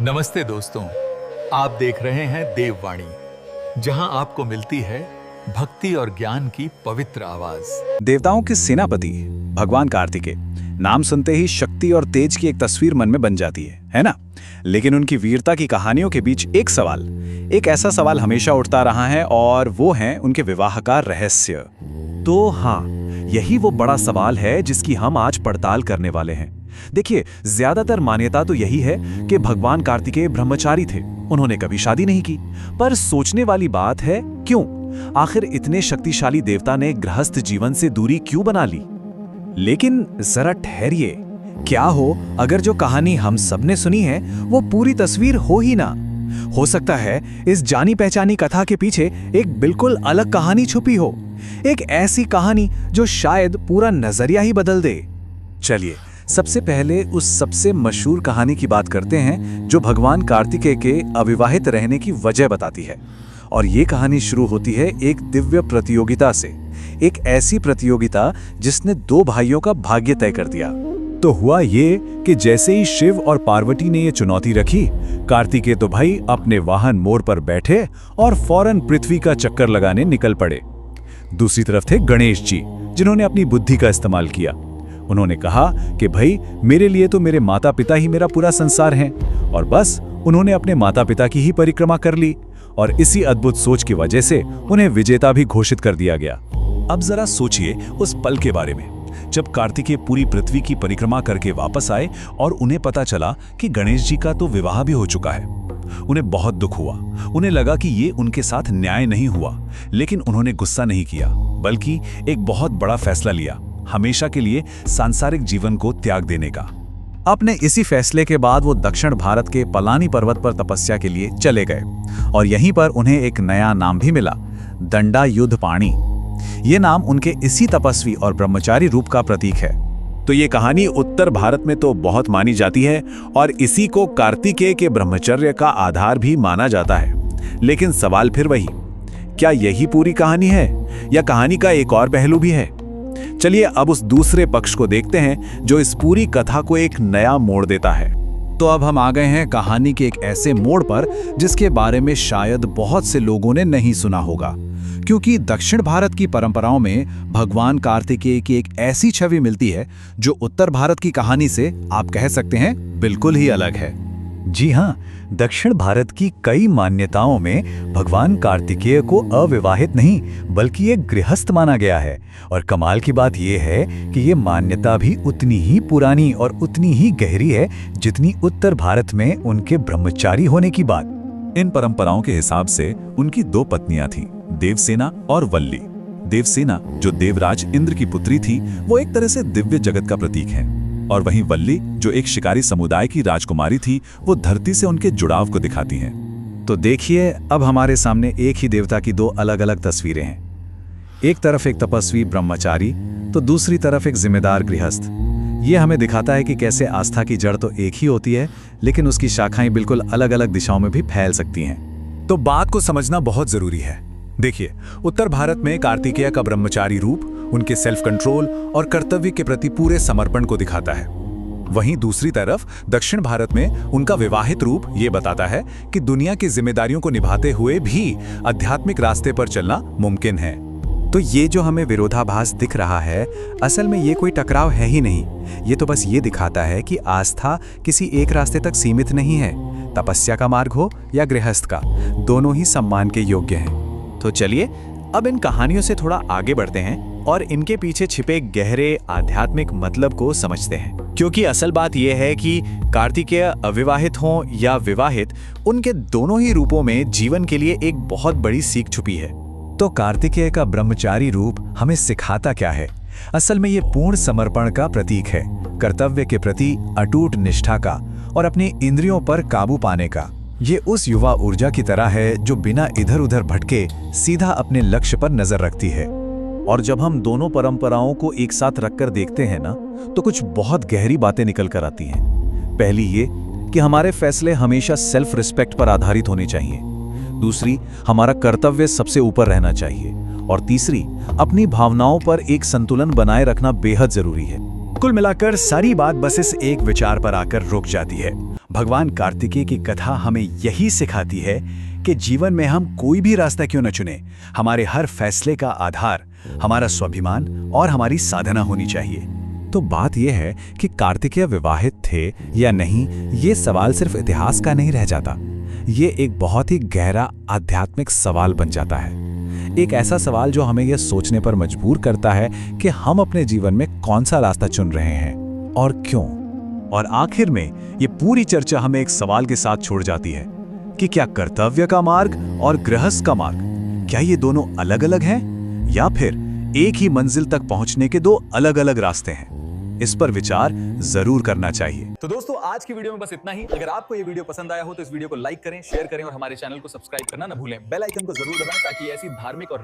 नमस्ते दोस्तों, आप देख रहे हैं देववाणी, जहां आपको मिलती है भक्ति और ज्ञान की पवित्र आवाज। देवताओं के सेनापति भगवान कार्तिकेय नाम सुनते ही शक्ति और तेज की एक तस्वीर मन में बन जाती है ना? लेकिन उनकी वीरता की कहानियों के बीच एक ऐसा सवाल हमेशा उठता रहा है और वो है उनके विवाह का रहस्य। तो हाँ, यही वो बड़ा सवाल है जिसकी हम आज पड़ताल करने वाले हैं। देखिए, ज्यादातर मान्यता तो यही है कि भगवान कार्तिकेय ब्रह्मचारी थे, उन्होंने कभी शादी नहीं की। पर सोचने वाली बात है, क्यों? आखिर इतने शक्तिशाली देवता ने गृहस्थ जीवन से दूरी क्यों बना ली? लेकिन जरा ठहरिए, क्या हो अगर जो कहानी हम सबने सुनी है वो पूरी तस्वीर हो ही ना? हो सकता है इस जानी पहचानी कथा के पीछे एक बिल्कुल अलग कहानी छुपी हो, एक ऐसी कहानी जो शायद पूरा नजरिया ही बदल दे। चलिए, सबसे पहले उस सबसे मशहूर कहानी की बात करते हैं जो भगवान कार्तिकेय के अविवाहित रहने की वजह बताती है। और ये कहानी शुरू होती है एक दिव्य प्रतियोगिता से, एक ऐसी प्रतियोगिता जिसने दो भाइयों का भाग्य तय कर दिया। तो हुआ ये कि जैसे ही शिव और पार्वती ने ये चुनौती रखी, कार्तिकेय तो भाई अपने वाहन मोर पर बैठे और फौरन पृथ्वी का चक्कर लगाने निकल पड़े। दूसरी तरफ थे गणेश जी, जिन्होंने अपनी बुद्धि का इस्तेमाल किया। उन्होंने कहा कि भाई, मेरे लिए तो मेरे माता पिता ही मेरा पूरा संसार हैं, और बस उन्होंने अपने माता पिता की ही परिक्रमा कर ली और इसी अद्भुत सोच की वजह से उन्हें विजेता भी घोषित कर दिया गया। अब जरा सोचिए उस पल के बारे में, जब कार्तिकेय पूरी पृथ्वी की परिक्रमा करके वापस आए और उन्हें पता चला कि गणेश जी का तो विवाह भी हो चुका है। उन्हें बहुत दुख हुआ, उन्हें लगा कि ये उनके साथ न्याय नहीं हुआ। लेकिन उन्होंने गुस्सा नहीं किया, बल्कि एक बहुत बड़ा फैसला लिया, हमेशा के लिए सांसारिक जीवन को त्याग देने का। अपने इसी फैसले के बाद वो दक्षिण भारत के पलानी पर्वत पर तपस्या के लिए चले गए और यहीं पर उन्हें एक नया नाम भी मिला, दंडायुधपाणि। ये नाम उनके इसी तपस्वी और ब्रह्मचारी रूप का प्रतीक है। तो ये कहानी उत्तर भारत में तो बहुत मानी जाती है और इसी को कार्तिकेय के ब्रह्मचर्य का आधार भी माना जाता है। लेकिन सवाल फिर वही, क्या यही पूरी कहानी है या कहानी का एक और पहलू भी है? चलिए अब उस दूसरे पक्ष को देखते हैं जो इस पूरी कथा को एक नया मोड़ देता है। तो अब हम आ गए हैं कहानी के एक ऐसे मोड़ पर जिसके बारे में शायद बहुत से लोगों ने नहीं सुना होगा, क्योंकि दक्षिण भारत की परंपराओं में भगवान कार्तिकेय की एक ऐसी छवि मिलती है जो उत्तर भारत की कहानी से आप कह सकते हैं बिल्कुल ही अलग है। जी हाँ, दक्षिण भारत की कई मान्यताओं में भगवान कार्तिकेय को अविवाहित नहीं बल्कि एक गृहस्थ माना गया है। और कमाल की बात यह है कि ये मान्यता भी उतनी ही पुरानी और उतनी ही गहरी है जितनी उत्तर भारत में उनके ब्रह्मचारी होने की बात। इन परंपराओं के हिसाब से उनकी दो पत्नियां थीं, देवसेना और वल्ली। देवसेना, जो देवराज इंद्र की पुत्री थी, वो एक तरह से दिव्य जगत का प्रतीक है, और वहीं वल्ली, जो एक शिकारी समुदाय की राजकुमारी थी, वो धरती से उनके जुड़ाव को दिखाती हैं। तो देखिए, अब हमारे सामने एक ही देवता की दो अलग अलग तस्वीरें हैं। एक तरफ एक तपस्वी ब्रह्मचारी, तो दूसरी तरफ एक जिम्मेदार गृहस्थ। ये हमें दिखाता है कि कैसे आस्था की जड़ तो एक ही होती है, लेकिन उसकी शाखाएं बिल्कुल अलग अलग दिशाओं में भी फैल सकती हैं। तो बात को समझना बहुत जरूरी है। देखिए, उत्तर भारत में कार्तिकेय का ब्रह्मचारी रूप उनके सेल्फ कंट्रोल और कर्तव्य के प्रति पूरे समर्पण को दिखाता है। वहीं दूसरी तरफ दक्षिण भारत में उनका विवाहित रूप ये बताता है कि दुनिया की जिम्मेदारियों को निभाते हुए भी आध्यात्मिक रास्ते पर चलना मुमकिन है। तो ये जो हमें विरोधाभास दिख रहा है, असल में ये कोई टकराव है ही नहीं। ये तो बस ये दिखाता है कि आस्था किसी एक रास्ते तक सीमित नहीं है। तपस्या का मार्ग हो या गृहस्थ का, दोनों ही सम्मान के योग्य हैं। तो चलिए अब इन कहानियों से थोड़ा आगे बढ़ते हैं और इनके पीछे छिपे गहरे आध्यात्मिक मतलब को समझते हैं। क्योंकि असल बात यह है कि कार्तिकेय अविवाहित हों या विवाहित, उनके दोनों ही रूपों में जीवन के लिए एक बहुत बड़ी सीख छुपी है। तो कार्तिकेय का ब्रह्मचारी रूप हमें सिखाता क्या है? असल में ये पूर्ण समर्पण का प्रतीक है, कर्तव्य के प्रति अटूट निष्ठा का और अपनी इंद्रियों पर काबू पाने का। ये उस युवा ऊर्जा की तरह है जो बिना इधर उधर भटके सीधा अपने लक्ष्य पर नजर रखती है। और जब हम दोनों परंपराओं को एक साथ रखकर देखते हैं ना, तो कुछ बहुत गहरी बातें निकल कर आती हैं। पहली ये कि हमारे फैसले हमेशा सेल्फ रिस्पेक्ट पर आधारित होने चाहिए। दूसरी, हमारा कर्तव्य सबसे ऊपर रहना चाहिए। और तीसरी, अपनी भावनाओं पर एक संतुलन बनाए रखना बेहद जरूरी है। कुल मिलाकर सारी बात बस इस एक विचार पर आकर रुक जाती है। भगवान कार्तिकेय की कथा हमें यही सिखाती है कि जीवन में हम कोई भी रास्ता क्यों न चुने, हमारे हर फैसले का आधार हमारा स्वाभिमान और हमारी साधना होनी चाहिए। तो बात यह है कि कार्तिकेय विवाहित थे या नहीं, ये सवाल सिर्फ इतिहास का नहीं रह जाता। ये एक बहुत ही गहरा आध्यात्मिक सवाल बन जाता है। एक ऐसा सवाल जो हमें यह सोचने पर मजबूर करता है कि हम अपने जीवन में कौन सा रास्ता चुन रहे हैं और क्यों। और आखिर में ये पूरी चर्चा हमें एक सवाल के साथ छोड़ जाती है कि क्या कर्तव्य का मार्ग और गृहस्थ का मार्ग, क्या ये दोनों अलग अलग हैं या फिर एक ही मंजिल तक पहुंचने के दो अलग अलग रास्ते हैं। इस पर विचार जरूर करना चाहिए। तो दोस्तों, आज की वीडियो में बस इतना ही। अगर आपको ये वीडियो पसंद आया हो तो इस वीडियो को लाइक करें, शेयर करें और हमारे चैनल को सब्सक्राइब करना न भूलें। बेल आइकन को जरूर दबाएं ताकि ऐसी धार्मिक और